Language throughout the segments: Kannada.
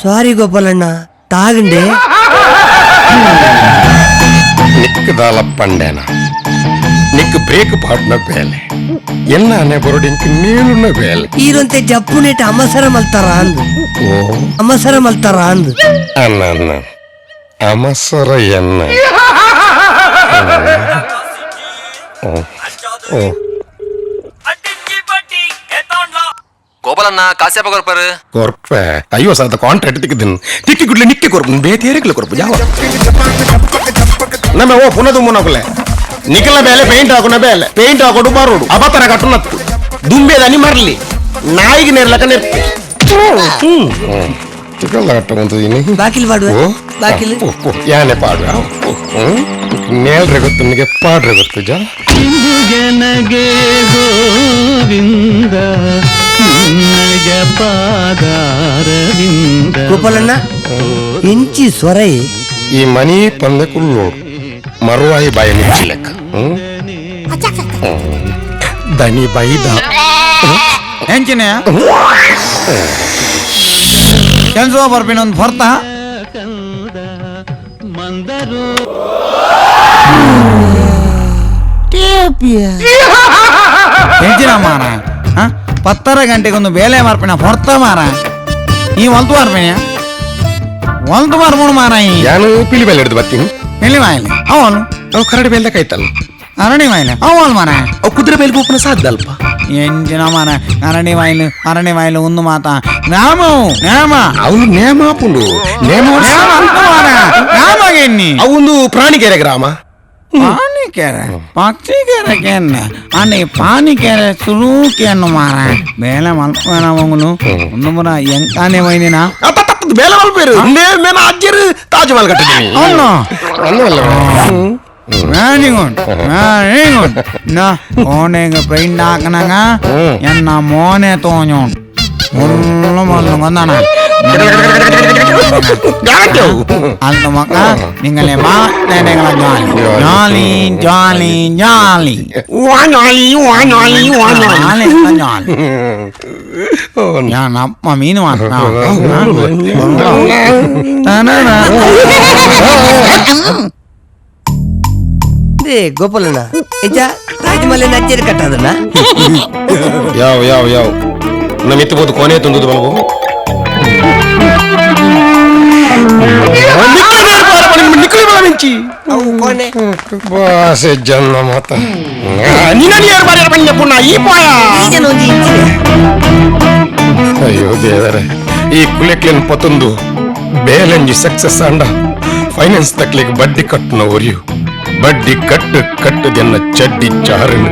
సారీ గోపాలన్న తాగండి. ನಿಕ್ ದಾಲಪ್ಪಂಡೇನ ನಿಕ್ ಬ್ರೇಕ್ ಪಾಡ್ನ ಬೇಲೆ ಎನ್ನ ಬರೋಡಿಂಕ್ ನೀನುನ್ನ ಬೇಲೆ ಈರಂತೆ ಜಪ್ಪುನೇಟ ಅಮಸರ ಮಲ್ತಾರ ಅಂದ್ ಓ ಅಮಸರ ಮಲ್ತಾರ ಅಂದ್ ಅನ್ನ ಅನ್ನ ಅಮಸರ ಎನ್ನ ಗೋಪಾಲಣ್ಣ ಕಾಸ್ಯಪ್ಪ ಕೊರ್ಪರು ಕೊರ್ಪೆ ಅಯ್ಯೋ ಸಾತ ಕಾಂಟ್ರಾಕ್ಟ್ ತಿಕ್ಕಿದ್ದೀನಿ ತಿಕ್ಕಿ ಗುಡ್ಲೆ ನಿಕ್ಕೆ ಕೊರ್ಪು ಬೇತೇರಿಕ್ಲೆ ಕೊರ್ಪು ಯಾವ ನಮ್ಮ ಓ ಪುನಃ ಮುನ್ನಕಲೆ ನಿಖಲ ಬೇಲೆ ಪೇಂಟ್ ಹಾಕೋಣ ಬೇಲೆ ಪೇಂಟ್ ಹಾಕೊಂಡು ಬಾರೋಡು ಅಬತರ ಕಟ್ಟುನತ್ತು ದುಂಬೇದನಿ ಮರ್ಲಿ ನಾಯಿಗೆ ನೆರ್ಲಕ ನೆರ್ಪೆ ಚಿಕ್ಕಲ್ಲ ಕಟ್ಟುವಂತ ಬಾಕಿಲ್ ಪಾಡುವ ಬಾಕಿಲ್ ಯಾನೆ ಪಾಡುವ ನೇಲ್ರೆ ಗೊತ್ತು ನಿನಗೆ ಪಾಡ್ರೆ ಗೊತ್ತು ಜಾ ನನಗೆ ಗೋವಿಂದ ನಿನಗೆ ಪಾದಾರವಿಂದ. ಗೋಪಾಲಣ್ಣ ಇಂಚಿ ಸೊರೈ ಈ ಮನಿ ಪಂದೆ ಕುಳ್ಳೋಡು ಮರುವಾಯಿ ಬಾಯಿ ಮುಚ್ಚಿ ಲೆಕ್ಕ ದನಿ ಬೈದ ಹೆಂಚಿನ ಕೆಲ್ಸ ಬರ್ಬೇನ ಒಂದು ಹೊರ್ತ ಮಂದರು ಹೆಂಚಿನ ಮಾರ 10 ಗಂಟೆಗೊಂದು ಬೇಲೆ ಮಾರ್ಪಿನ ಹೊರ್ತ ಮಾರ ಈ ಹೊಲ್ತು ಮಾರ್ಪಿನ ಹೊಲ್ತು ಮಾರ್ಬೋಣ ಮಾರ ಯಾನು ಪಿಲಿ ಬೇಲೆ ಹಿಡಿದು ಬರ್ತೀನಿ ಎಲ್ಲಿ ಮಾಯಿಲ್ಲ ಅವನು ಅವು ಕರಡಿ ಬೇಲ್ದಾಗ ಆಯ್ತಲ್ಲ ಅರಣಿ ಮಾಯಿಲ್ಲ ಅವನು ಮಾರ ಅವು ಕುದುರೆ ಬೇಲ್ಗೆ ಹೋಗ್ನ ಸಾಧ್ಯ ಅಲ್ಪ ಎಂಚಿನ ಮಾರ ಅರಣಿ ಮಾಯಿಲು ಒಂದು ಮಾತ ನೇಮ ಅವನು ನೇಮ ಹಾಪುಂಡು ನೇಮ ನೇಮಗೆನ್ನಿ ಅವೊಂದು ಪ್ರಾಣಿಕೆರೆ ಗ್ರಾಮ ಪಾನಿಕೆರೆ ಪಕ್ಷಿಕೆರೆಕೆನ್ನ అని పానికెರೆ సురుకెన్ను మార బేల మల్పన వంగును ఉన్నమున ఎంకానే వైనినా ಬೇಲೆ ಮಲ್ಪೇರು ಮೇನ ಅಜ್ಜರು ತಾಜ್ ಮಹಲ್ ಕಟ್ಟಿದ್ದೀನಿ అవును ಅನ್ನವಲ್ಲ ಮ್ಯಾನಿಗೊಂಡ್ ನಾ ಓನೆಗೆ ಪೈಂಡ್ ಹಾಕನಗ ಎನ್ನ ಮೋನೆ ತೋñon ಮುಳ್ಳು Mallu ಗೊಂದನ alto maka ningale ma nenengala jolly ya nappa meenu matna they ಗೋಪಾಲಣ್ಣ ಇಜ Taj Mahal ನಜ್ಜರಿ ಕಟ್ಟದಲ್ಲ ಯಾವ ನಮ್ಮ ಇತ್ತಬಹುದು ಕೊನೆ ತಂದುದು ಬಲ್ಗೋ ನಿಕ್ಕಲಿ ಬಲ ಮಿಂಚಿ ಅವು ಕೊನೆ ಬಾಸೆ ಜನ್ನ ಮಾತ ನಿನ್ನನಿ ಯಾರು ಬಾರಿ ಬಣ್ಣ ಪುಣ್ಣ ಈ ಪಾಯ ಈಗನ ಒಂದು ಇಂಚಿನ ಅಯ್ಯೋ ದೇವರೇ ಈ ಕುಲೆಕ್ಲಿನ ಪತ್ತೊಂದು ಬೇಲಂಜಿ ಸಕ್ಸಸ್ ಅಂಡ ಫೈನಾನ್ಸ್ ತಕ್ಲಿಗೆ ಬಡ್ಡಿ ಕಟ್ಟುನ ಒರಿಯು ಬಡ್ಡಿ ಕಟ್ಟದೆನ್ನ ಚಡ್ಡಿ ಚಾರಣ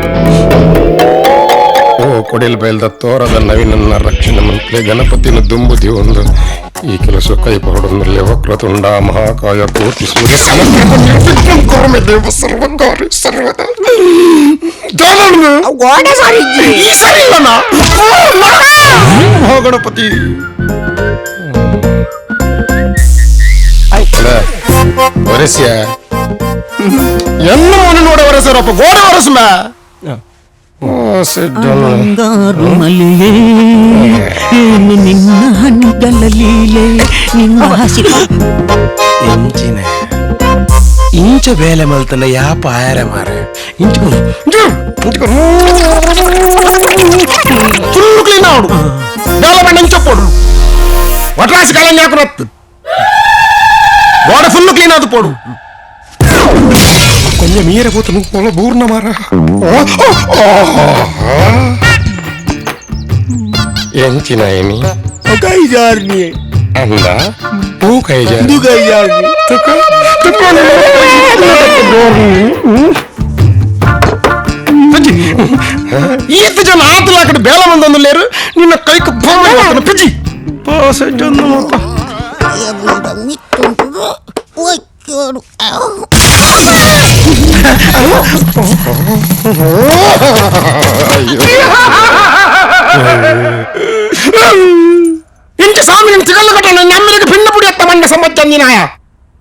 ಓ ಕೊಡಿಲ್ ಬಯಲ್ದ ತೋರದ ನವೀನನ್ನ ರಕ್ಷಣೆ ಮಂತ್ರಿ ಗಣಪತಿನ ದುಂಬುದಿ ಒಂದು ಈ ಕೆಲಸ ಕೈ ಪರಡೊಂದರಲ್ಲಿ ವಕ್ರತುಂಡ ಮಹಾಕಾಯ ಕೋಟಿ ಸೂರ್ಯ ಸಮರ್ಪಣೆ ದೇವ ಸರ್ವಕಾರಿ ಸರ್ವದ ಗಣಪತಿ ಒರೆಸ್ಯ ಎಲ್ಲ ನೋಡ ಒರೆಸರಪ್ಪ ಗೋಡೆ ಒರೆಸ್ಮ ಬಂಗಾರು ಮಲ್ಲಿಗೆ ಏನು ನಿನ್ನ ಹಣ್ಣುಗಳ ಲೀಲೆ ನಿನ್ನ ಹಸಿ ಇಂಚಿನ ಇಂಚ ಬೇಲೆ ಮಲ್ತಲ್ಲ ಯಾ ಪಾಯರ ಮಾರ ಫುಲ್ ಕ್ಲೀನ್ ಆಡು ಬೇಲೆ ಬಣ್ಣ ಇಂಚಪ್ಪೋಡು ಒಟ್ರಾಸಿ ಕಾಲ ಯಾಕರತ್ತು ಗೋಡೆ ಫುಲ್ ಕ್ಲೀನ್ ಆದು ಪೋಡು ಕೊಂಚ ಮೀರೆ ಕೂತು ನಿಂತ್ಕೊಳ್ಳೋ ಬೂರ್ಣ ಮಾರ ಎಂಚಿನ ಏನಿ ಕೈಜಾರ್ನಿ ಅಂದ ತೂ ಕೈಜಾರ್ ಕೈಜಾರ್ನಿ ಈತ ಜನ ಆತಲ ಆ ಕಡೆ ಬೇಲ ಬಂದೊಂದು ಲೇರು ನಿನ್ನ ಕೈಕ ಪಿಜಿ ಜನ ఇంటి సామి చికల్లు కట్ట నమ్మరికి భిన్న పుడి ఎత్తమండి సంవత్సరం నాయ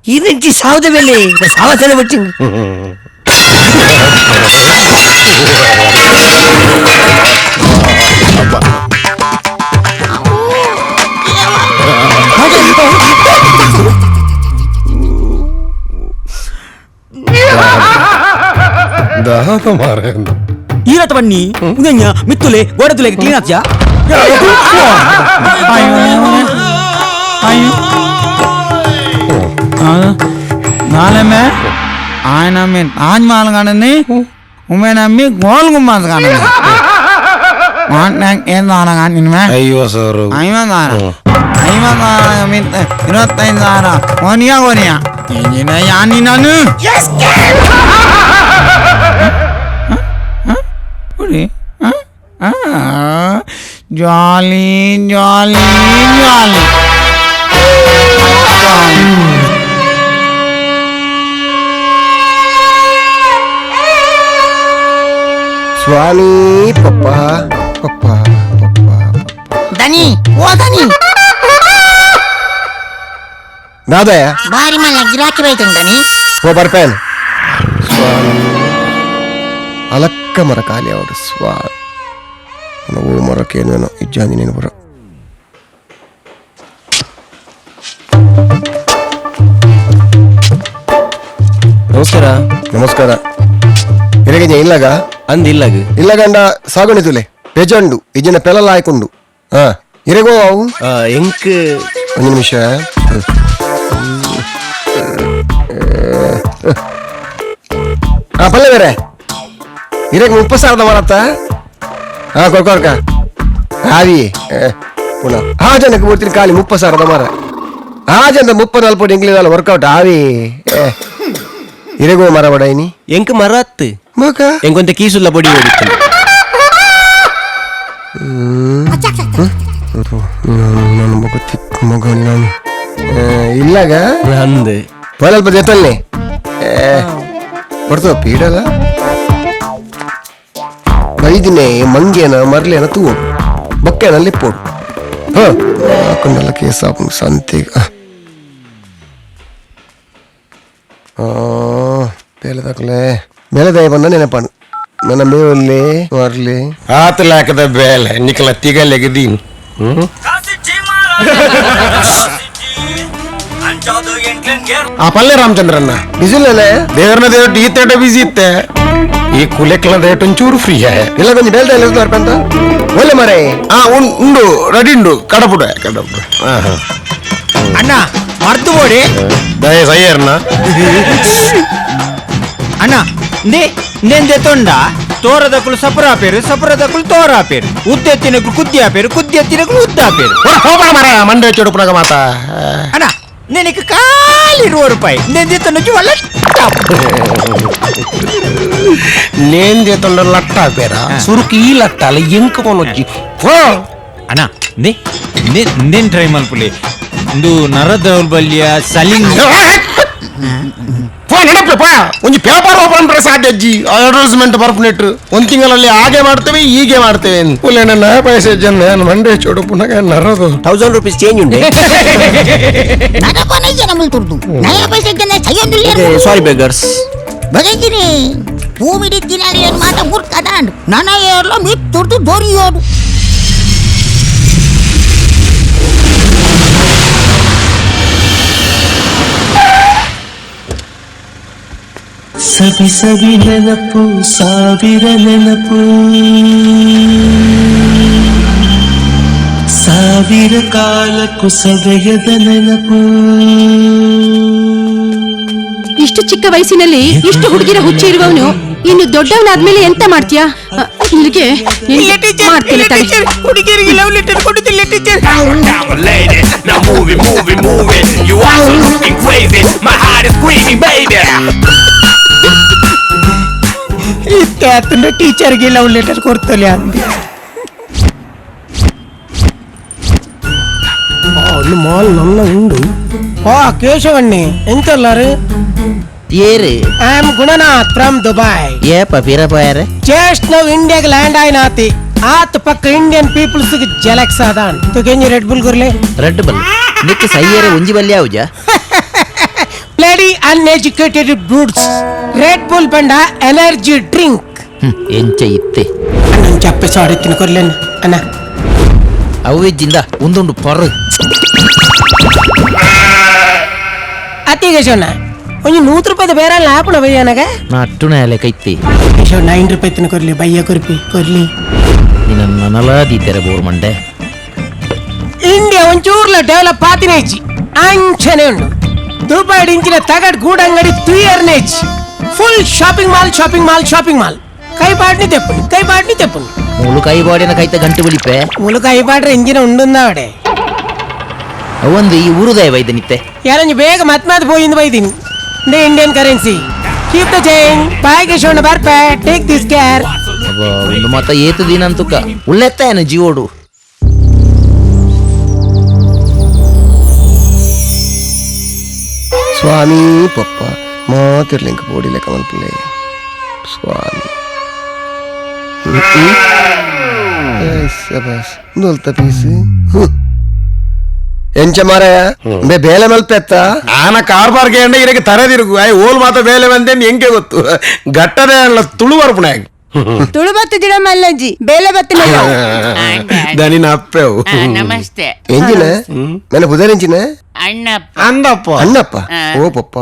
ఈ నుంచి సావుద వెళ్ళి సావసన వచ్చింది పన్ని ఉదయ్య మిత్తులే గోడతులే క్లీన్ అచ్చా అయ్యో నాలేమే ఆయన మీ తాజ్ మహల్ కానండి ఉమేనమ్మి గోల్ గుమ్మాస్ కానండి ఏం దానా కానీ అయ్యో సారు అయ్యో దానా 25 దానా కొనియా యాని నన్ను జాలీ జాలీ జాలీ స్వామి పప్పా పప్పా పప్పా దని ఓ దని దాదయ్య భారీ మళ్ళీ గిరాకీ అవుతుందని ఓ ಬರ್ಪೇನ್ ಸ್ವಾಮಿ ಅಲಕ್ಕ ಮರ ಖಾಲಿ ಅವರು ಸ್ವಾಮಿ ಓ ಮರಕ್ಕೇನೇನೋ ಇಜ್ಜಾಂದಿ ನೀನು ಬರ ನಮಸ್ಕಾರ ನಮಸ್ಕಾರ ಇರಗೇನೆ ಇಲ್ಲಾಗ ಅಂದಿಲ್ಲಾಗ ಇಲ್ಲಗಂಡ ಸಾಗುಣಿತುಲೆ ಪೆಜಂಡು ಇಜ್ಜಿನ ಪೆಲಲ್ಲ ಆಯ್ಕೊಂಡು ಹಾ ಇರಗೋ ಅವು ಎಂಕ್ ಒಂದು ನಿಮಿಷ ಪಲ್ಲೆ ಬೇರೆ ಇರಗೆ 30,000 ಮರತ್ತ ಹಾ ಕೊಡ್ಕೊರ್ಕ ಹಾವಿ ಪುನಃ ಆ ಜನಕ್ಕೆ ಬಿಡ್ತೀನಿ ಖಾಲಿ 30,000 ಮರ ಆ ಜನ 30-40 ಇಂಗ್ಲಿಷ್ ವರ್ಕೌಟ್ ಹಾವಿ ಇರಗೋ ಮರ ಬಡಾಯಿನಿ ಎಂಕ್ ಮರತ್ ಮಗ ಎಂಕೊಂತ ಕೀಸುಲ್ಲ ಬೊಡಿ ಓಡಿತ್ತು ನನ್ನ ಮಗ ಚಿಕ್ಕ ಮಗ ನಾನು ಇಲ್ಲಾಗ ಅಂದ್ ಪೊಲಲ್ಪ ಜೊತಲ್ಲಿ ಬರ್ತಾವ ಪೀಡಲ್ಲ ಬೈದಿನೇ ಮಂಗೇನ ಮರ್ಲೇನ ತೂಡು ಬೊಕ್ಕೆನ ಲಿಪ್ಪೋಡು ಹಾಕೊಂಡಲ್ಲ ಕೇಸ ಸಂತೆಗೆ ಬೇಲೆದಾಕಲೆ ಬೇಲೆದಾಯ ಬಂದ ನೆನಪಾನು ನನ್ನ ಮೇವಲ್ಲಿ ಮಾರ್ಲಿ ಆತ ಲಾಕದ ಬೇಲೆ ನಿಕಲ ತಿಗಲೆಗದೀನು ಆ ಪಲ್ಲೆ ರಾಮಚಂದ್ರನ್ನ ಬಿಸಿಲೇ ದೇವರನ್ನ ದೇವ್ರ ಈ ತೇಟ ಬಿಸಿ ಇತ್ತೆ ಈ ಕುಲೆಕ್ಲ ರೇಟ್ ಒಂಚೂರು ಫ್ರೀ ಇಲ್ಲ ಕೊಂಚ ಬೇಲ್ದ ಇಲ್ಲ ಅಂತ ಒಳ್ಳೆ ಮರೆ ಉಂಡು ರೆಡಿ ಉಂಡು ಕಡಪುಡ అన్న మర్దు పోడి ದಯ ಸಯ್ಯರ್ನ అన్న నేను తెత్తుండ తోరదకులు సపరా పేరు సపరదకులు తోరా పేరు ఉద్దెత్తినకు కుద్యా పేరు కుద్దెత్తినకు ఉద్దా పేరు మర మండే చెడుపునగ మాత అన్న నేను ఇక ఖాళీ 20 రూపాయి నేను తెత్తున్నొచ్చి వాళ్ళ నేను చేతుండ లట్ట పేరా సురుకు ఈ లట్టాల ఎంక కొనొచ్చి అన్న నేను ట్రై మల్పులే ಇಂದು ನರ ದೌರ್ಬಲ್ಯ ಸಲಿಂಗ ಒಂದು ಪೇಪರ್ ಓಪನ್ ಪ್ರೆಸ್ ಆಗಿ ಅಡ್ವರ್ಟೈಸ್ಮೆಂಟ್ ಬರ್ಪನೆಟ್ ಒಂದ್ ತಿಂಗಳಲ್ಲಿ ಹಾಗೆ ಮಾಡ್ತೇವೆ ಹೀಗೆ ಮಾಡ್ತೇವೆ ನನ್ನ ಪೈಸೆ ಜನ ಮಂಡೆ ಚೋಡು ಪುನಃ ನರದು 1000 ರೂಪೀಸ್ ಚೇಂಜ್ ಉಂಡೆ ನನಗೆ ಜನಮಲ್ ತುರ್ದು ನಯ ಪೈಸೆ ಜನ ಸಯ್ಯೊಂದಿಲ್ಲ ಸಾರಿ ಬೆಗರ್ಸ್ ಬಗೆಗಿನಿ ಭೂಮಿಡಿ ದಿನಾಲಿ ಏನು ಮಾತ ಗುರ್ಕದಾಂಡ್ ನನ್ನ ಏರ್ಲ ಮಿತ್ ತುರ್ದು ದೊರಿಯೋದು ಸವಿ ಸವಿ ನೆನಪು ಸಾವಿರ ನೆನಪು ಸಾವಿರ ಕಾಲಕ್ಕೂ ಸವೆಯದ ನೆನಪು ಇಷ್ಟು ಚಿಕ್ಕ ವಯಸ್ಸಿನಲ್ಲಿ ಇಷ್ಟು ಹುಡುಗಿರ ಹುಚ್ಚಿ ಇರುವವನು ಇನ್ನು ದೊಡ್ಡವನಾದ್ಮೇಲೆ ಎಂತ ಮಾಡ್ತೀಯಾ ಇಲ್ಲಿಗೆ ಮಾಡ್ತೀನಿ ತಡಿ. ಹುಡುಗಿಯರಿಗೆ ಲವ್ ಲೆಟರ್ ಕೊಡುತ್ತಿಲ್ಲ ಟೀಚರ್ ಇತ್ತ ಟೀಚರ್ಗೆ ಲವ್ ಲೆಟರ್ ಕೊಡ್ತಲೆ ಅಂದೆ ಮಾಲ್ ನನ್ನ ಉಂಡು ಕೇಶವಣ್ಣಿ ಎಂತಲ್ಲಾರು ಏರು I am Gunanath from Dubai ಏಪ ಫಿರ ಪಾಯರೆ ಜಸ್ಟ್ ನಾವು ಇಂಡಿಯಾಗೆ ಲ್ಯಾಂಡ್ ಆಯ್ನಾತಿ ಆತ ಪಕ್ಕ ಇಂಡಿಯನ್ ಪೀಪಲ್ಸ್ ಜಲಕ್ಸ್ ಅದಾನ್ ತುಗೆಂಜಿ ರೆಡ್ ಬುಲ್ ಗುರ್ಲೆ ರೆಡ್ ಬಲ್ ನಿಕ್ಕೆ ಸೈಯರೆ ಒಂಜಿ ಬಲ್ಲೆ ಆವುಜ bloody uneducated brutes Red Bull ಬಂಡ ಎನರ್ಜಿ ಡ್ರಿಂಕ್ ಎಂಚ ಇತ್ತೆ ನಾನು ಚಪ್ಪೆ ಸಾಡಿ ತಿನ್ಕೊರ್ಲೇನ್ ಅಣ್ಣ ಅವಿಜ್ಜಿಂದ ಒಂದೊಂದು ಪೊರ ಅತಿ ಕೇಶವಣ್ಣ ಒಂದು 100 ರೂಪಾಯಿ ಬೇರೆ ಲಾಪಣ ಬಯ್ಯನಗ ನಟ್ಟುನಾಲೆ ಕೈತಿ 9 ರೂಪಾಯಿ ತಿನ್ನ ಕೊರ್ಲಿ ಬಯ್ಯ ಕೊರ್ಲಿ ನಿನ್ನ ನನಲಾದಿ ತೆರೆ ಬೋರ್ ಮಂಡೆ ಇಂಡಿಯಾ ಒಂಚೂರ್ಲ ಡೆವಲಪ್ ಆತಿನೇಚಿ ಅಂಚನೆ ಉಂಡು ದುಬೈ ಇಂಚಿನ ತಗಡ್ ಗೂಡಂಗಡಿ 3 ಇಯರ್ನೇಚ್ ಫುಲ್ ಶಾಪಿಂಗ್ ಮಾಲ್ ಕೈ ಪಾಡ್ನಿ ತೆಪ್ಪುಂಡು ಮೂಲು ಕೈ ಬಾಡಿನ ಕೈತ ಗಂಟು ಬಿಳಿಪೆ ಮುಳು ಕೈ ಪಾಡ್ರೆ ಇಂಜಿನ ಉಂಡುಂದಾವಡೆ ಅವಂದು ಈ ಊರುದೇ ವೈದ್ಯನಿತ್ತೆ ಯಾರಂಜಿ ಬೇಗ ಮತ್ ಹೋಯಿಂದ ಬೈದೀನಿ Indian currency keep the change ಬಾಯ್ಗೆ ಶೋಣ ಬರ್ಪೆ ಟೇಕ್ ದಿಸ್ ಕೇರ್ ಒಂದು ಮಾತ ಏತು ದಿನ ಅಂತುಕ ಉಳ್ಳೆತ್ತಾಯನ ಜೀವೋಡು ಸ್ವಾಮಿ ಪಪ್ಪ ಮಾತಿರ್ಲಿಂಕ ಬೋಡಿ ಲೆಕ್ಕ ಮಲ್ಪಲೆ ಸ್ವಾಮಿ ನೊಲ್ತ ಪೀಸು ಎಂಚ ಮಾರಾಯ ಬೇಲೆ ಮಲ್ಪೆತ್ತ ಆನ ಕಾರ್ಬಾರ್ಗೆ ಅಂಡ ಇರಕ್ಕೆ ತರದಿರುಗು ಓಲ್ ಮಾತ ಬೇಲೆ ಬಂದೇನು ಹೆಂಗೆ ಗೊತ್ತು ಗಟ್ಟದೆ ಅಲ್ಲ ತುಳು ಬರ್ಪುಣ ತುಳು ಬತ್ತು ದಿನ ಮಲ್ಲಂಜಿ ಬೇಲೆ ಬತ್ತು ದನಿನ ಅಪ್ಪೆವು ನಮಸ್ತೆ ಎಂಜಿನ ನನ್ನ ಬುಧರೆಂಚಿನ ಅಂದಪ್ಪ ಓ ಪಪ್ಪ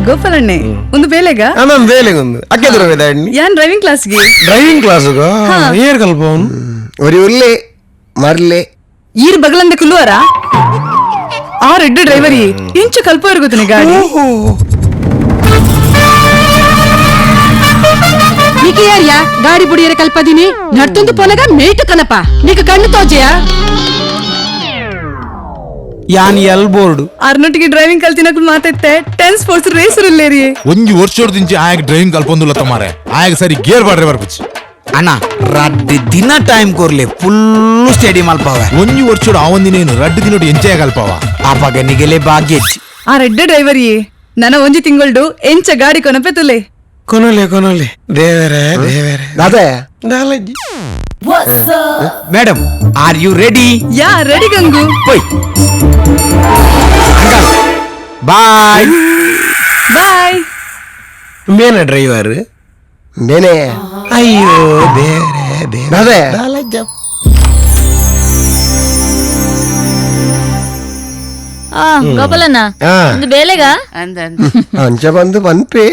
ಗೋಪಾಲಣ್ಣೆ ಒಂದು ಬೇಲೆಗ ನಮ್ ಬೇಲೆಗೊಂದು ಅಕ್ಕೆ ದೂರ ಯಾನ್ ಡ್ರೈವಿಂಗ್ ಕ್ಲಾಸ್ಗೆ ಡ್ರೈವಿಂಗ್ ಕ್ಲಾಸ್ಗ ಏರ್ ಕಲ್ಪ ഒരു ഉള്ളി മറിലെ ಈರ್ ಬಗಲಂದೆ ಕುಲ್ಲುವರ ಆ ರೆಡ್ ಡ್ರೈವರಿ ಇಂಚು ಕಲ್ಪವರೆಗೂ ಗೊತ್ತನೆ ಗಾಡಿ నీకు యార్యా గాడి బుడియర కల్పదిని నడుతుంది పొలగా మేటు కనప నీకు కన్ను తోజయా ಯಾನ್ ಎಲ್ ಬೋರ್ಡ್ ಅರ್ನೊಟ್ಟಿಗೆ ಡ್ರೈವಿಂಗ್ ಕಲ್ತಿನಕು ಮಾತೈತೆ 10 ಸ್ಪೋರ್ಟ್ಸ್ ರೇಸರ್ ಇಲ್ಲೇರಿ ಒಂಜಿ ವರ್ಷೋಡ್ದಿಂಚಿ ಆಯಗ್ ಡ್ರೈವಿಂಗ್ ಕಲ್ಪೊಂದುಲ್ಲ ತಮಾರೆ ಆಯಗ್ ಸರಿ ಗೇರ್ ಬಾಡ್ರೆ ಬರ್ಪಿಚ್ಚಿ ಅಣ್ಣ ರಡ್ಡಿ ದಿನ ಟೈಮ್ ಕೊರ್ಲಿ ಫುಲ್ ಸ್ಟೇಡಿಯಂ ಅಲ್ಪವ ಒಂಜಿ ವರ್ಷೋಡು ಆವೊಂದಿನೇನು ರಡ್ಡು ದಿನೋಡು ಎಂಚಾಯ ಕಲ್ಪವ ಆಪಾಗ ನಿಗೆಲೆ ಭಾಗ್ಯ ಆ ರೆಡ್ ಡ್ರೈವರಿ ನನ್ನ ಒಂಜಿ ತಿಂಗಳ್ಡು ಎಂಚ ಗಾಡಿ ಕೊನಪೆ ತುಲೆ ಕೊನೊಲೆ ದೇವರೇ അതെ ದಾಲಜ್ಜಿ ಮೇಡಮ್ ಆರ್ ಯು ರೆಡಿ ಯಾ ರೆಡಿ ಗಂಗು ಹೋಯ್ ಬಾಯ್ ಬಾಯ್ ಮೇನ ಡ್ರೈವರ್ ಬೇನೆ ಅಯ್ಯೋ ದೇವರೇ ಅದೇ ಗೋಪಾಲಣ್ಣ ಒಂದು ಬೇಲೆಗ ಅಂಚ ಬಂದು ಪನ್ಪೆ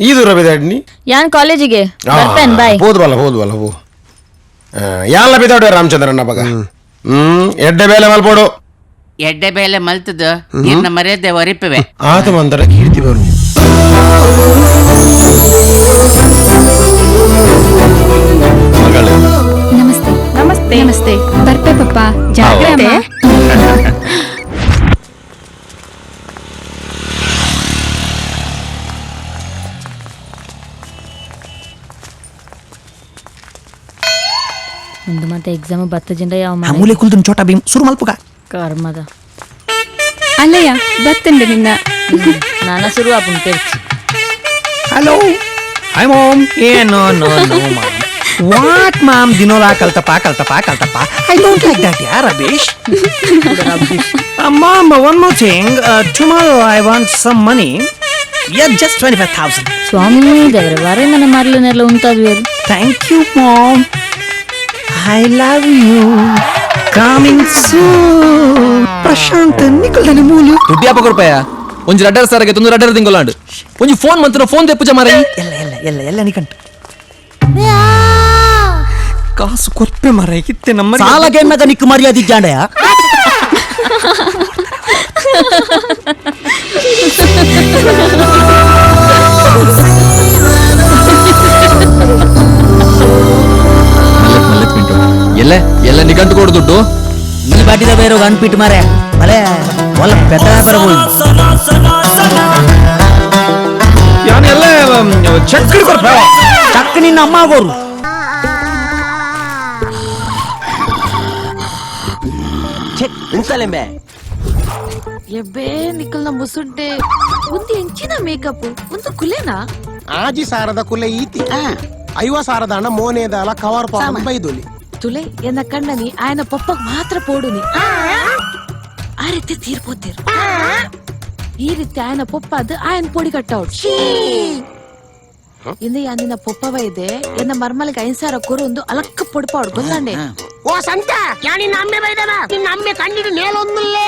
ಇದು ರಬಿದಾಡ್ನಿ ಯಾನ್ ಕಾಲೇಜಿಗೆ ಬರ್ಪೇನ್ ಬಾಯ್ ಹೋದ್ವಲ್ಲ ಹೋ ಯಾಲ ಬಿದ್ದಾಡ ರಾಮಚಂದ್ರಣ್ಣ ಬಗ ಎಡ್ಡೆ ಬೇಲೆ ಮಲ್ಪೋಡು ಎಡ್ಡೆ ಬೇಲೆ ಮಲ್ತದ ನಿನ್ನ ಮರ್ಯಾದೆ ಒರಿಪವೆ ಆತ ಮಂತರ ಕೀರ್ತಿ ಬರು ನಮಸ್ತೆ ನಮಸ್ತೆ ನಮಸ್ತೆ ಬರ್ಪೆ ಪಪ್ಪ ಜಾಗ್ರತೆ ಮುಂದೆ ಮತ್ತೆ ಎಕ್ಸಾಮ್ ಬತ್ತಜಿಂದ ಯಾವ ಅಮೂಲೆ ಕುಲ್ದನ್ ಚೋಟ ಭೀಮ್ ಸುರು ಮಲ್ಪುಗ ಕರ್ಮದ ಅಲ್ಲಯ್ಯ ಬತ್ತಂಡೆ ನಿನ್ನ ನಾನ ಶುರು ಆಪುಂಟೆ ಹಲೋ ಐ ಮಾಮ್ ಏನೋ ನೋ ಮಾಮ್ ವಾಟ್ ಮಾಮ್ ದಿನೋಲಾ ಕಲ್ತಪ್ಪ ಐ ಡೋಂಟ್ ಲೈಕ್ ದಟ್ ಯಾ rubbish mom one more thing tomorrow I want some money just 25,000 ಸ್ವಾಮಿ ದೇವರೇ ವಾರೆ ನನ್ನ ಮಾರ್ಲನೆಲ್ಲ ಉಂಟಾದ್ವಿ thank you mom I love you coming soon Prashant ನಿಕಲ್ದನೆ ಮೂಲು ದುಡ್ಡು ಯಾಪ ಕೊಡ್ಪಾಯ ಒಂಜಿ ರಡ್ಡರ್ ಸಾರಗೆ ತೊಂದು ರಡ್ಡರ್ ತಿಂಗೊಲಾಂಡು ಒಂಜಿ ಫೋನ್ ಮಂತ್ರ ಫೋನ್ ತೆಪ್ಪುಜ ಮಾರ ಎಲ್ಲ ನಿಕಂಟು ಕಾಸು ಕೊರ್ಪೆ ಮರ ಇತ್ತೆ ನಮ್ಮ ಸಾಲಗೆ ಮಗ ನಿಕ್ಕು ಮರ್ಯಾದೆ ಜಾಂಡೆಯ ಎಲ್ಲ ನಿಗಂಟು ಕೊಡು ದುಡ್ಡು ನೀ ಬಾಟಿದ ಬೇರೆ ಅನ್ಪಿಟ್ಟು ಮಾರೆ ಮಲೆ ಒಲ್ಲ ಪೆಟ್ಟ ಬರಬಹುದು ಚಕ್ರಿ ಕೊಡ್ಪ ಚಕ್ಕ ನಿನ್ನ ಅಮ್ಮ ಆಗೋರು ಇನ್ಸಲೆಂಬೆ ಎಬ್ಬೇ ನಿಕಲ್ನ ಮುಸುಂಟೆ ಒಂದು ಎಂಚಿನ ಮೇಕಪ್ ಒಂದು ಕುಲೇನಾ ಆಜಿ ಸಾರದ ಕುಲೆ ಈತಿ 50 ಸಾರದ ಹಣ ಮೋನೇದಲ ಕವರ್ ಪಾವನ್ ಬೈದೊಲಿ ತುಲೆ ಎನ್ನ ಕಣ್ಣನಿ ఆయన ಪಪ್ಪಗ್ ಮಾತ್ರ ಪೋಡುನಿ ಆ ರೀತಿ ತೀರ್ಪೋತಿರು ಈ ರೀತಿ ఆయన ಪಪ್ಪ ಅದು ఆయన ಪೊಡಿ ಕಟ್ಟೌಟ್ ಇಂದು ನಿನ್ನ ಪೊಪ್ಪವ ಇದೆ ಎನ್ನ ಮರ್ಮಲ್ಗೆ 5,000 ಕೊರೊಂದು ಅಲಕ್ಕ ಪೊಡಿಪಾಡು ಗೊತ್ತಂಡೆ ಓ ಸಂತ ಯಾ ನಿನ್ನ ಅಮ್ಮೆ ಬೈದನ ನಿನ್ನ ಅಮ್ಮೆ ಕಣ್ಣಿಡು ನೇಲೊಂದುಲ್ಲೇ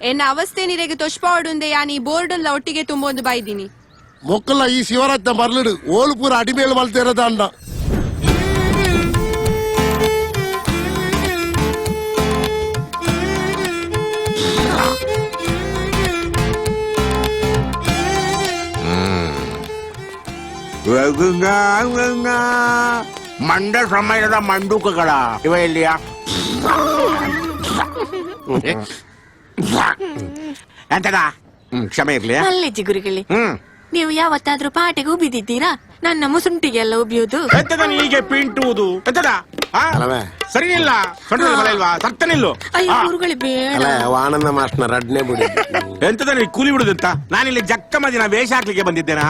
ಎನ್ನ ಅವಸ್ಥೆ ನಿರೆಗೆ ತೊಷ್ಪಾಡುಂದೆ ಯಾನಿ ಬೋರ್ಡಲ್ಲ ಒಟ್ಟಿಗೆ ತುಂಬೊಂದು ಬಾಯ್ದಿನಿ మొక్కల ఈ శివరాత్రి మరలుడు ఓలుపూర అడిమేలు మలతేరదా అన్న ಮಂಡ ಸಮಯದ ಮಂಡುಕಗಳ ಇವ ಎಲ್ಲಿಯ ಎಂತದ ಕ್ಷಮೆ ಇರ್ಲಿ ಅಲ್ಲೆಜ್ಜಿ ಗುರುಗಳೇ ನೀವು ಯಾವತ್ತಾದ್ರೂ ಪಾಟೆಗೆ ಉಬ್ಬಿದ್ದೀರಾ ನನ್ನ ಮುಸುಂಟಿಗೆಲ್ಲ ಉಬ್ಬಿಯುವುದು ಎಂತದ ಹೀಗೆ ಪಿಂಟುವುದು ಎಂತದ ಸರಿ ಇಲ್ಲ ಇಲ್ವಾ ಸತ್ತನಿಲ್ಲು ಅಯ್ಯೋ ಗುರುಗಳೇ ಬೇಡ ಆನಂದ ಮಾಸ್ಟರ್ ಅಡ್ನೆ ಬಿಡಿ ಎಂತದ ನೀ ಕೂಲಿ ಬಿಡುದಂತ ನಾನಿಲ್ಲಿ ಜಕ್ಕ ಮದಿನ ವೇಷ ಹಾಕ್ಲಿಕ್ಕೆ ಬಂದಿದ್ದೇನಾ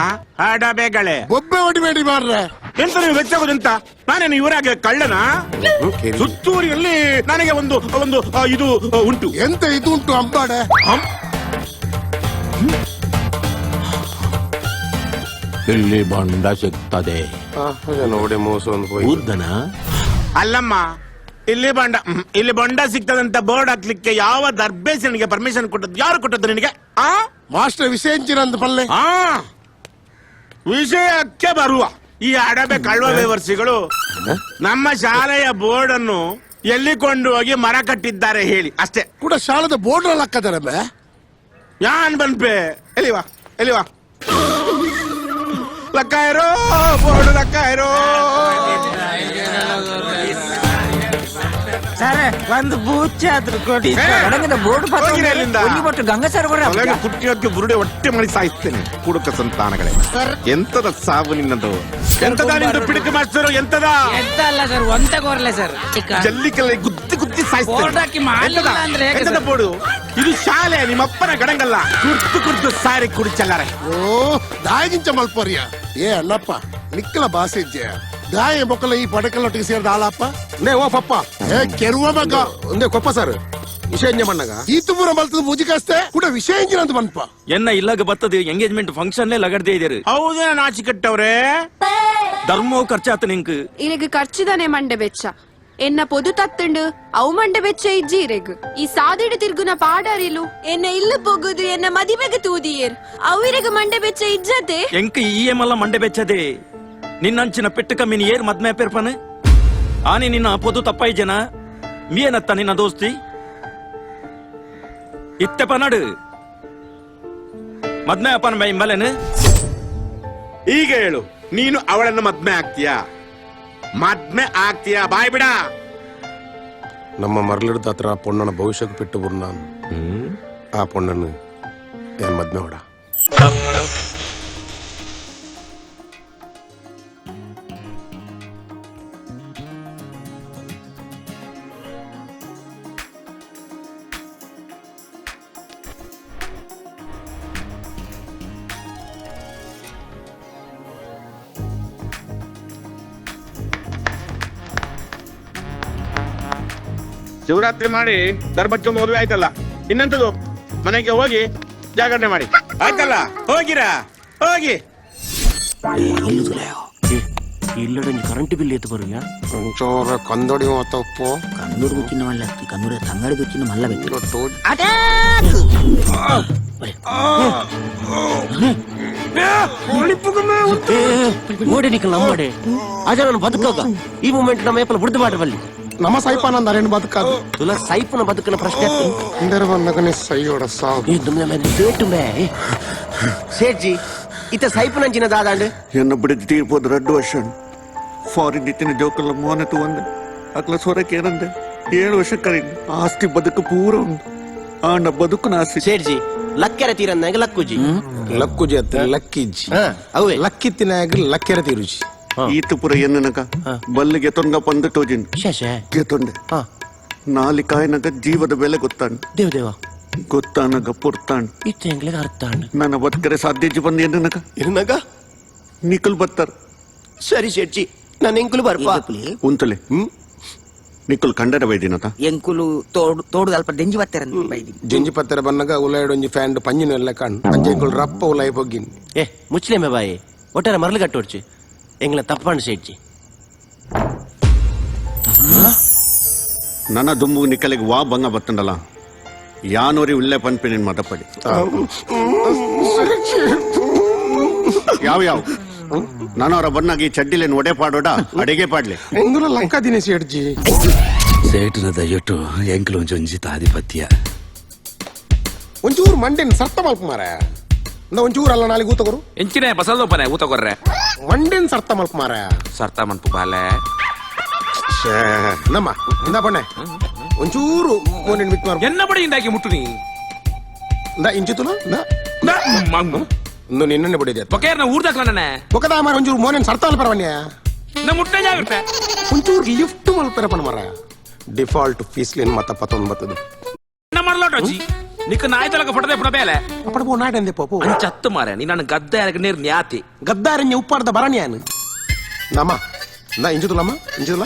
ಬೇಗಳೆ ಬೊಬ್ಬೆ ಹೊಡಿಬೇಡಿ ಮಾರ್ರೆ ಎಂತ ನೀವು ವೆಚ್ಚಾಗೋದಂತ ನಾನೇನು ಇವರಾಗೆ ಕಳ್ಳನ ಸುತ್ತೂರಿಯಲ್ಲಿ ನನಗೆ ಒಂದು ಒಂದು ಇದು ಉಂಟು ಎಂತ ಇದು ಉಂಟು ಅಂಬಾಡೆ ಇಲ್ಲಿ ಬಂಡ ಸಿಗ್ತದೆ ನೋಡಿ ಮೋಸ ಊರ್ದನ ಅಲ್ಲಮ್ಮ ಇಲ್ಲಿ ಬಂಡ ಸಿಗ್ತದಂತ ಬೋರ್ಡ್ ಹಾಕ್ಲಿಕ್ಕೆ ಯಾವ ದರ್ಬೇಸನಿಗೆ ಪರ್ಮಿಷನ್ ಕೊಟ್ಟದ್ದು ಯಾರು ಕೊಟ್ಟದ್ದು ನಿನಗೆ ಮಾಸ್ಟರ್ ವಿಷಯ ಪಲ್ಲೆ ವಿಷಯಕ್ಕೆ ಬರುವ ಈ ಅಡಬೆ ಕಳ್ವ ಬೇವರ್ಸಿಗಳು ನಮ್ಮ ಶಾಲೆಯ ಬೋರ್ಡ್ ಅನ್ನು ಎಲ್ಲಿ ಕೊಂಡು ಹೋಗಿ ಮರ ಕಟ್ಟಿದ್ದಾರೆ ಹೇಳಿ ಅಷ್ಟೇ ಕೂಡ ಶಾಲದ ಬೋರ್ಡ್ ಹಾಕದಾರೆ ಯಾನ್ ಬನ್ಪೆ ಎಲ್ಲಿವಾ ಲಕ್ಕ ಇರೋ ಬೋರ್ಡ್ ಲಕ್ಕ ಇರೋ ಸರ್ ಒಂದು ಬೂಚ್ ಆದ್ರೂ ಕೊಡಿ ಬೋರ್ಡ್ ಬಟ್ಟು ಗಂಗಸರ್ ಕುಟ್ಟಿಯೋಕ್ಕೆ ಬುರುಡೆ ಹೊಟ್ಟೆ ಮಾಡಿ ಸಾಯಿಸ್ತೇನೆ ಕುಡುಕ ಸಂತಾನಗಳೇ ಎಂತದ ಸಾವು ನಿನ್ನದು ಎಂತದ ನಿಂದು ಪಿಡಿಕೆ ಮಾಸ್ತರು ಎಂತದ ಎಂತ ಅಲ್ಲ ಸರ್ ಒಂದ ಕೋರ್ಲೆ ಸರ್ ಜಲ್ಲಿಕಲ್ಲ ಗುದ್ದಿ ಸಾಯಿಸ್ತೇನೆ ಎಂತದ ಬೋರ್ಡು ಇದು ಶಾಲೆ ನಿಮ್ಮಪ್ಪನ ಗಡಂಗಲ್ಲ ಕುರ್ತು ಸಾರಿ ಕುಡಿಚಲ್ಲಾರೆ ಓ ದಾಯಗಿಂಚ ಮಲ್ಪೋರಿಯ ಏ ಅಣ್ಣಪ್ಪ ನಿಕ್ಕಲ ಬಾಸಿಜ್ಜೆ ದಾಯ ಮೊಕ್ಕಲ ಈ ಪಡಕಲ್ಲೊಟ್ಟಿಗೆ ಸೇರಿದ ಆಳಪ್ಪ ನೇ ಓ ಪಪ್ಪ ಏ ಕೆರುವ ಮಗ ಒಂದೇ ಕೊಪ್ಪ ಸರ್ ವಿಷಯ ಮಣ್ಣಗ ಈತು ಪೂರ ಮಲ್ತದ ಮುಜಿಕಾಸ್ತೆ ಕೂಡ ವಿಷಯ ಅಂತ ಬಂದಪ್ಪ ಎನ್ನ ಇಲ್ಲಾಗ ಬರ್ತದೆ ಎಂಗೇಜ್ಮೆಂಟ್ ಫಂಕ್ಷನ್ ಲಗಡ್ದೇ ಇದ್ದೀರಿ ಹೌದೇ ನಾಚಿ ಕಟ್ಟವ್ರೆ ಧರ್ಮವು ಖರ್ಚಾತ ನಿಂಕ್ ಇರೆಗ್ ಖರ್ಚುದಾನೆ ಮಂಡೆ ಬೆಚ್ಚ ಎನ್ನ ಪೊದು ತತ್ತಂಡು ಅವು ಮಂಡೆ ಬೆಚ್ಚ ಇಜ್ಜಿ ಇರೆಗ್ ಈ ಸಾದಿಡು ತಿರ್ಗುನ ಪಾಡಾರಿಲು ಎನ್ನ ಇಲ್ಲ ಪೊಗುದು ಎನ್ನ ಮದಿವೆಗೆ ತೂದಿಯೇರ್ ಅವಿರೆಗ್ ಮಂಡೆ ಬೆಚ್ಚ ಇಜ್ಜತೆ ಎಂಕ್ ಈ ಎಮ್ಮಲ್ಲ ಮಂಡೆ ಬೆಚ್ಚದೆ ನಿನ್ನಂಚಿನ ಪೆಟ್ಟು ಕಮ್ಮಿನ ಏರ್ ಮದ್ಮೆ ಪೇರ್ಪನ್ ಆನಿ ನಿನ್ನ ಪೊದು ತಪ್ಪಾಯಿ ಜನ ಮೀನತ್ತ ನಿನ್ನ ದೋಸ್ತಿ ಇತ್ತೆ ಪನಡು ಮದ್ಮೆ ಅಪ್ಪನ ಮೈ ಮಲೆನು ಈಗ ಹೇಳು ನೀನು ಅವಳನ್ನು ಮದ್ಮೆ ಆಗ್ತೀಯಾ ಬಾಯ್ ಬಿಡ ನಮ್ಮ ಮರಳಿಡ್ದ ಹತ್ರ ಆ ಪೊಣ್ಣನ ಭವಿಷ್ಯಕ್ಕೆ ಬಿಟ್ಟು ಬರು ನಾನು ಆ ಪೊಣ್ಣನ್ನು ಏನ್ ಮದ್ಮೆ ಹೊಡ ಶಿವರಾತ್ರಿ ಮಾಡಿ ಧರ್ಮಕ್ಕೆ ಮದುವೆ ಆಯ್ತಲ್ಲ ಇನ್ನಂತದು ಮನೆಗೆ ಹೋಗಿ ಜಾಗರಣೆ ಮಾಡಿ ಆಯ್ತಲ್ಲ ಹೋಗಿ ಇಲ್ಲಡ ಕರೆಂಟ್ ಬಿಲ್ ಎತ್ತು ಬರುಯ ಒಂಚೂರ ಕಂದೊಡಿ ಮಾತಪ್ಪು ಕಣ್ಣೂರು ಗುಚ್ಚಿನ ಮಲ್ಲ ಕಣ್ಣೂರ ತಂಗಾಡಿ ಗುಚ್ಚಿನ ಮಲ್ಲ ಬಿಟ್ಟು ಓಡಿನಿಕಲ್ಲ ನಮ್ಮಡೆ ಅಜರನ್ನು ಬದುಕೋಗ ಈ ಮೂಮೆಂಟ್ ನಮ್ಮ ಏಪಲ್ ಬುಡ್ದು ಮಾಡಬಲ್ಲಿ ನಮ್ಮ ಸೈಪಾನಂದ ಅರೇನು ಬದುಕಾದು ತುಲ ಸೈಪನ ಬದುಕಿನ ಪ್ರಶ್ನೆ ಇಂದರ ಬಂದಗನೆ ಸೈಯೋಡ ಸಾವು ಸೇಠ್ಜಿ ಇತ ಸೈಪನಂಚಿನ ದಾದಾಂಡು ಎನ್ನ ಬಿಡಿದ ತೀರ್ಪೋದು 2 ವರ್ಷ ಫಾರಿನ್ ಇತ್ತಿನ ಜೋಕಲ್ಲ ಮೋನತು ಒಂದೆ ಅಕ್ಲ ಸೊರಕ್ಕೆ ಏನಂದೆ 7 ವರ್ಷ ಕರೀನಿ ಆಸ್ತಿ ಬದುಕು ಪೂರ ಉಂಟು ಆಂಡ ಬದುಕು ಆಸ್ತಿ ಸೇಠ್ಜಿ ಲಕ್ಕೆರೆ ತೀರನ್ನಾಗ ಲಕ್ಕುಜಿ ಅತ್ತ ಲಕ್ಕಿಜ್ಜಿ ಅವೇ ಲಕ್ಕಿತ್ತಿನಾಗ ಲಕ್ಕೆರೆ ತೀರುಜಿ ಈತು ಪುರ ಎನ್ನನಕ ಬಲ್ಲಿಗೆ ತೊಂಗ ಪಂದ ತೋಜಿನ್ ಗೆತೊಂಡೆ ನಾಲಿಕಾಯನಗ ಜೀವದ ಬೆಲೆ ಗೊತ್ತಾಂಡು ದೇವ ಗೊತ್ತಾನಗ ಪುರ್ತಾಂಡು ಇತ್ತ ಅರ್ಥಾಂಡು ನನ್ನ ಬದುಕರೆ ಸಾಧ್ಯಜಿ ಬಂದು ಎನ್ನನಕ ನಿಕುಲ್ ಬತ್ತಾರ ಸರಿ ಶೆಟ್ಟಿ ನಾನು ಎಂಕುಲು ಬರ್ಪಾ ಉಂತಲೆ ನಿಕುಲ್ ಕಂಡರ ಬೈದಿನತ ಎಂಕುಲು ತೋಡು ಅಲ್ಪ ದೆಂಜಿ ಬತ್ತರ ಬೈದಿ ಜಂಜಿ ಪತ್ತರ ಬನ್ನಗ ಉಲಾಯಡೊಂಜಿ ಫ್ಯಾಂಡ್ ಪಂಜಿನ ಎಲ್ಲ ಕಾಣ್ ಅಂಜೆಂಕುಲ್ ರಪ್ಪ ಉಲಾಯಿ ಬೊಗ್ಗಿನ್ ಮುಚ್ಲೇಮೆ ಬಾಯಿ ಒಟ್ಟಾರೆ ಮರಳು ಕಟ್ಟೋಡ್ಚಿ ಎಂಗ್ಲ ತಪ್ಪಂಡು ಶೆಟ್ಟಿ ನನ್ನ ದುಂಬು ನಿಕಲಿಗೆ ವಾ ಬಂಗ ಬತ್ತಂಡಲ್ಲ ಯಾನೂರಿ ಉಳ್ಳೆ ಪನ್ಪಿ ನಿನ್ ಮತಪಡಿ ಯಾವ ನಾನವರ ಬನ್ನಾಗಿ ಚಡ್ಡಿಲೇನು ಒಡೆ ಪಾಡೋಡ ಅಡಿಗೆ ಪಾಡ್ಲಿ ಇಂದುಲ ಲಂಕಾ ದಿನೇಶ್ ಎಡ್ಜಿ ಸೇಟನ ದಯಟ್ಟು ಎಂಕ್ಲು ಒಂಜಿ ಆಧಿಪತ್ಯ ಒಂಚೂರು ಮಂಡಿನ ಸರ್ತ ಮಲ್ಪ ಮಾರ ಒಂಚೂರು ಅಲ್ಲ ನಾಳೆ ಊತ ಕೊರು ಎಂಚಿನ ಬಸಲ್ದೊಪ್ಪನೆ ಊತ ಕೊರ್ರೆ ಮಂಡಿನ ಸರ್ತ ಮಲ್ಪ ಮಾರ ಸರ್ತ ಮನ್ಪು ಬಾಲೆ ನಮ್ಮ ಇಂದ ಬಣ್ಣೆ ಒಂಚೂರು ಮೋನಿನ್ ಮಿತ್ ಮಾರು ಎನ್ನ ಬಡಿ ಇಂದಾಕಿ ಮುಟ್ಟು ನೀ ಇಂಚಿತುಲ ಇನ್ನು ನಿನ್ನೆ ಬಿಡಿದೆ ಬೊಕೇರ್ನ ಊರ್ದಾಕ್ಲನೆ ಒಕ್ಕದ ಮಾರ ಒಂಚೂರು ಮೋನಿನ್ ಸರ್ತ ಮಲ್ಪ ಪರವನ್ಯ ನಾ ಮುಟ್ಟೆ ಜಾಗ್ರತೆ ಒಂಚೂರು ಲಿಫ್ಟ್ ಮಲ್ಪರ ಪಣ ಮಾರ ಡಿಫಾಲ್ಟ್ ಫೀಸ್ ಲೇನ್ ಮತ್ತ 19 ಎನ್ನ ಮರ್ಲೋಟೋಜಿ ನಿಕ್ಕ ನಾಯ್ತಲಕ ಪಡದೆ ಪುಡ ಬೇಲೆ ಅಪ್ಪಡ ಪೋ ನಾಟಂದೆ ಪೋಪು ಅಂಚತ್ತು ಮಾರೆ ನೀ ನನ್ನ ಗದ್ದೆ ನೀರ್ ನ್ಯಾತಿ ಗದ್ದಾರನ್ಯ ಉಪ್ಪಾಡ್ದ ಬರಣ್ಯಾನು ನಮ್ಮ ನಾ ಇಂಜುದುಲಮ್ಮ ಇಂಜುದುಲ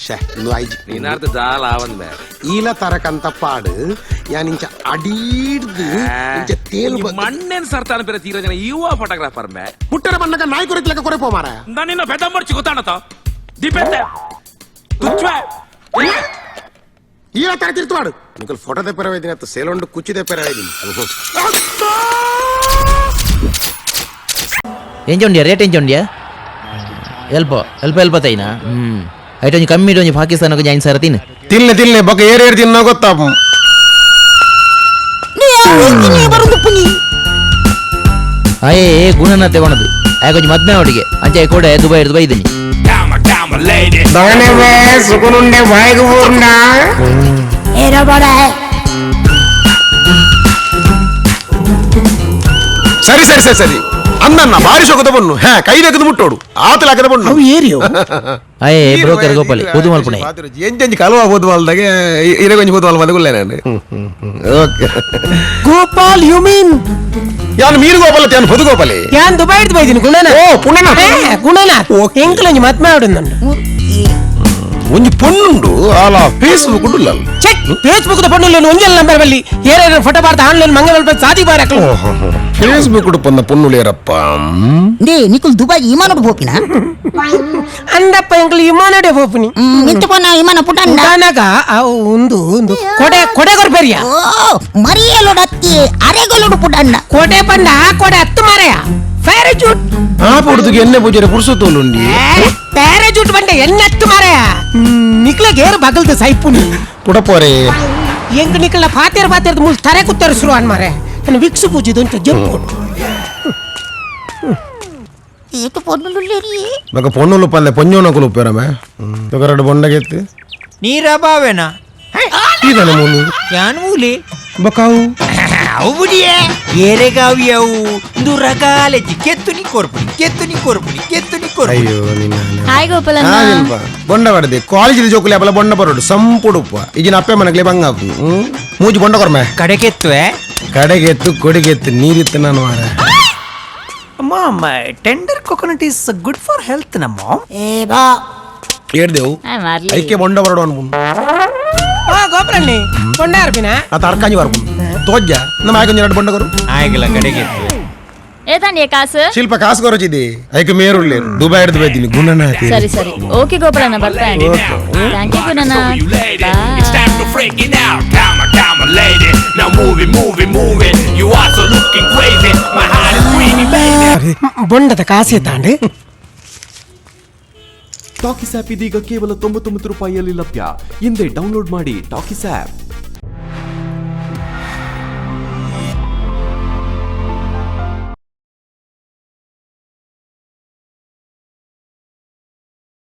ಶೇ ಇನ್ನು ಐಜಿ ನೀನಾರ್ಥ ಜಾಲ ಆವಂದೆ ಈಲ ತರಕಂತ ಪಾಡು ಯಾನಿಂಚ ಅಡೀಡ್ದು ಇಂಚ ತೇಲ್ ಮಣ್ಣೇನ್ ಸರ್ತಾನ ಬೇರೆ ತೀರ ಜನ ಯುವ ಫೋಟೋಗ್ರಾಫರ್ ಮೇ ಪುಟ್ಟರ ಬಣ್ಣಗ ನಾಯಿ ಕೊರಕ್ಲಕ ಕೊರೆ ಪೋ ಮಾರ ನಾನಿನ್ನ ಬೆದಂಬರ್ಚಿ ಗೊತ್ತಾಣತ ದಿಪೆತ್ತೆ ತುಚ್ವೆ ಈಲ ತರ ತಿರ್ತು ನಿಕಲ್ ಫೋಟೋದೆ ಪರವೈದಿನ ಅತ್ತ ಸೇಲೊಂಡು ಕುಚ್ಚಿದೆ ಪರವೈದಿನ ಎಂಚೊಂಡ್ಯಾ ರೇಟ್ ಎಂಚೊಂಡ್ಯಾ ಎಲ್ಪ ತೈನಾ ಐಟೊಂಜಿ ಕಮ್ಮಿ ಒಂಜಿ ಪಾಕಿಸ್ತಾನಕ್ಕೆ ಜಾಯಿನ್ ಸರ ತಿನ್ನೆ ಬೊಕ್ಕ ಏರೇರು ತಿನ್ನೋ ಗೊತ್ತಾ ಅಯ್ಯೇ ಗುಣನ ತೆಗೊಳದು ಆಗೊಂಜಿ ಮದ್ಮೆ ಒಟ್ಟಿಗೆ ಅಂಚೆ ಕೂಡ ದುಬೈ ಇದ್ದೀನಿ ಸುಗುನುಂಡೆ ಬಾಯಿಗೆ ಊರ್ನ ಸರಿ ಅನ್ನ ಬಾರಿ ಸೊಗದ ಬಣ್ಣು ಕೈದೆಗದು ಮುಟ್ಟೋಡು ಆತಲಾಕದ ಬಣ್ಣು ಅವು ಏರಿಯೋ ಅಯ್ಯೇ ಬ್ರೋಕರ್ ಗೋಪಾಲಿ ಓದು ಮಲ್ಪಣೆ ಎಂಜಿ ಕಲುವ ಬೋದ್ವಾಲ್ದಾಗೆ ಇರಗೊಂಜಿ ಬೋದ್ವಾಲ್ ಬದಗುಲ್ಲ ನಾನು ಗೋಪಾಲ್ ಯು ಮೀನ್ ಯಾನು ಮೀರು ಗೋಪಾಲ ಯಾನು ಬದು ಗೋಪಾಲಿ ಯಾನ್ ದುಬೈ ಬೈದಿನಿ ಗುಣನ ಓ ಗುಣನಾಥ್ ಎಂಕಲೊಂಜಿ ಮದ್ಮೆ ಆಡುಂದು ಒಂಜಿ ಪೊಣ್ಣುಂಡು ಆಲ ಫೇಸ್ಬುಕ್ ಉಂಡುಲ್ಲ ಚೆಕ್ ಫೇಸ್ಬುಕ್ ದ ಪೊಣ್ಣುಲ್ಲ ಒಂಜಲ್ ನಂಬರ್ ಬಲ್ಲಿ ಏರೇನ ಫೋಟೋ ಪಾಡ್ದ ಆನ್ಲೈನ್ ಮಂಗ ಮಲ್ಪ ಸಾದಿ ಬಾರ ಫೇಸ್ಬುಕ್ ಪೊನ್ನ ಪೊಣ್ಣುಲೇರಪ್ಪ ನೇ ನಿಕುಲ್ ದುಬೈ ವಿಮಾನೋಡು ಹೋಪಿನ ಅಂದಪ್ಪ ಎಂಕಲ್ ವಿಮಾನೋಡೆ ಹೋಪಿನಿ ಮಿತ್ತ ಪೊನ್ನ ವಿಮಾನ ಪುಟಂಡ ನಾನಾಗ ಒಂದು ಕೊಡೆ ಕೊರ್ಪೆರಿಯ ಓ ಮರಿಯಲೋಡ ಅತ್ತಿ ಅರೆಗಲೋಡು ಪುಟಂಡ ಕೋಟೆ ಪಂಡ ಕೋಡೆ ಹತ್ತು ಮಾರಯ ಪ್ಯಾರಾಚೂಟ್ ಆ ಪುಡ್ದುಗೆ ಎಣ್ಣೆ ಪೂಜೆ ಪುರ್ಸೋತೋಲುಂಡಿ ಪ್ಯಾರಾಚೂಟ್ ಬಂಡೆ ಎಣ್ಣೆ ಹತ್ತು ಮಾರಯ ನಿಕ್ಲ ಗೇರು ಬಗಲ್ದ ಸೈಪುನಿ ಪುಡಪೋರೆ ಎಂಕ ನಿಕ್ಲ ಪಾತೇರ್ ಮುಳ್ ತರೆ ಕುತ್ತರ ಶುರು ಅನ್ ಮಾರೆ ನಾನು ವಿಕ್ಸು ಪೂಜಿದು ಅಂತ ಜಂಪು ಏತು ಪೊನ್ನುಲ್ಲೇರಿ ಮಗ ಪೊಣ್ಣುಲು ಪಲ್ಲೆ ಪೊಂಜೋನ ಕುಲುಪ್ಪೇರಮೆ ತಗರಡು ಬೊಂಡಗೆತ್ತು ನೀರ ಬಾವೆನಾ ಇದನೆ ಮೂಲು ಯಾನ್ ಮೂಲಿ ಬಕಾವು ಅವು ಬಿಡಿಯೇ ಏರೆಗಾವಿ ಅವು ಇಂದು ರಗಾಲೆಜ್ಜಿ ಕೆತ್ತುನಿ ಕೊರ್ಪುನಿ ಅಯ್ಯೋ ನಿನ್ನ ಹಾಯ್ ಗೋಪಾಲ ಬೊಂಡ ಬಡದೆ ಕಾಲೇಜ್ ಜೋಕುಲಿ ಅಪ್ಪಲ ಬೊಂಡ ಬರೋಡು ಸಂಪುಡುಪ್ಪ ಈಗಿನ ಅಪ್ಪೆ ಮನಗ್ಲೆ ಬಂಗಾಕು ಮೂಜಿ ಬೊಂಡ ಕೊರ್ಮೆ ಕಡೆಗೆತ್ತುವೆ ಕಡೆಗೆತ್ತು ಕೊಡಿಗೆತ್ತು ನೀರಿತ್ತು ನಾನು ಮಾರ ಅಮ್ಮ tender coconut is good for health ನಮ್ಮ ಏ ಬಾ ಹೇಳ್ದೆವು ಐಕೆ ಬೊಂಡ ಬರೋಡು ಅನ್ಕೊಂಡು ಗೋಪುರಣ್ಣಿ ಕೊಂಡ ಅರ್ಪಿನ ಆ ತರ್ಕಾಂಜಿ ಬರ್ಕೊಂಡು ತೋಜ್ಜ ನಮ್ಮ ಆಯ್ಕೊಂಜಿ ಎರಡು ಬೊಂಡ ಕೊರು ಆಗಿಲ್ಲ ಕಡೆಗೆತ್ತು ಏತಾಂಡಿಯ ಕಾಸು ಶಿಲ್ಪ ಕಾಸು ಕೊರಚಿದೆ ಐಕೆ ಮೇರುಳ್ಳೆ ದುಬೈ ಹಿಡಿದು ಬೈತೀನಿ ಗುಣನಾಥಿ ಸರಿ ಓಕೆ ಗೋಪಾಲಣ್ಣ ಬರ್ತಾನೆ ಥ್ಯಾಂಕ್ ಯು ಗುಣನಾಥ್ ಬೊಂಡದ ಕಾಸೆ ತಾಂಡು ಟಾಕಿಸ್ ಆಪ್ ಇದೀಗ ಕೇವಲ 99 ರೂಪಾಯಿಯಲ್ಲಿ ಲಭ್ಯ. ಹಿಂದೆ ಡೌನ್ಲೋಡ್ ಮಾಡಿ ಟಾಕಿಸ್ ಆಪ್.